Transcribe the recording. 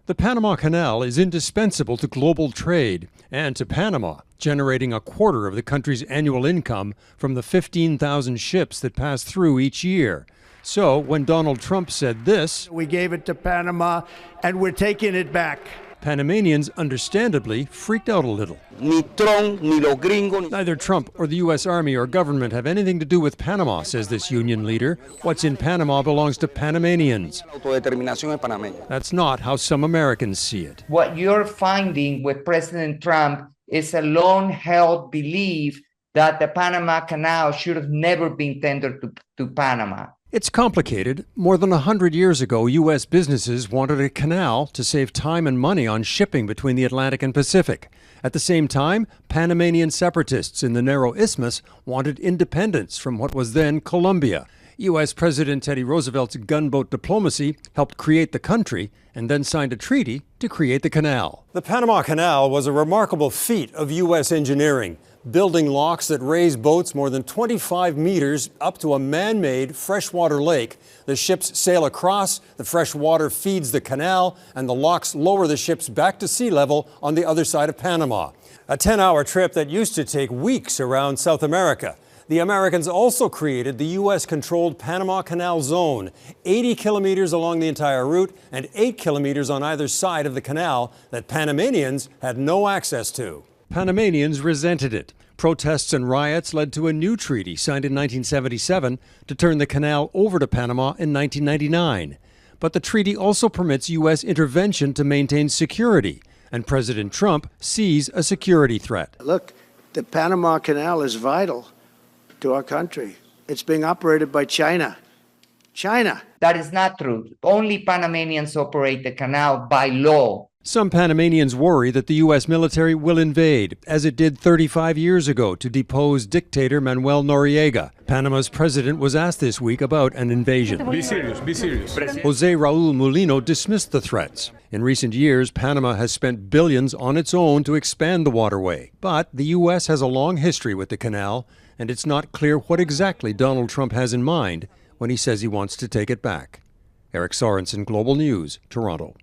The Panama Canal is indispensable to global trade and to Panama, generating a quarter of the country's annual income from the 15,000 ships that pass through each year. So when Donald Trump said this, "We gave it to Panama and we're taking it back," Panamanians understandably freaked out a little. Neither Trump or the U.S. Army or government have anything to do with Panama, says this union leader. What's in Panama belongs to Panamanians. That's not how some Americans see it. What you're finding with President Trump is a long-held belief that the Panama Canal should have never been tendered to Panama. It's complicated. More than 100 years ago, U.S. businesses wanted a canal to save time and money on shipping between the Atlantic and Pacific. At the same time, Panamanian separatists in the narrow isthmus wanted independence from what was then Colombia. U.S. President Teddy Roosevelt's gunboat diplomacy helped create the country and then signed a treaty to create the canal. The Panama Canal was a remarkable feat of U.S. engineering, building locks that raise boats more than 25 meters up to a man-made freshwater lake. The ships sail across, the fresh water feeds the canal, and the locks lower the ships back to sea level on the other side of Panama. A 10-hour trip that used to take weeks around South America. The Americans also created the U.S.-controlled Panama Canal Zone, 80 kilometers along the entire route and 8 kilometers on either side of the canal that Panamanians had no access to. Panamanians resented it. Protests and riots led to a new treaty signed in 1977 to turn the canal over to Panama in 1999. But the treaty also permits U.S. intervention to maintain security, and President Trump sees a security threat. Look, the Panama Canal is vital to our country. It's being operated by China. China. That is not true. Only Panamanians operate the canal by law. Some Panamanians worry that the U.S. military will invade, as it did 35 years ago to depose dictator Manuel Noriega. Panama's president was asked this week about an invasion. Be serious, be serious. Jose Raul Mulino dismissed the threats. In recent years, Panama has spent billions on its own to expand the waterway. But the U.S. has a long history with the canal, and it's not clear what exactly Donald Trump has in mind when he says he wants to take it back. Eric Sorensen, Global News, Toronto.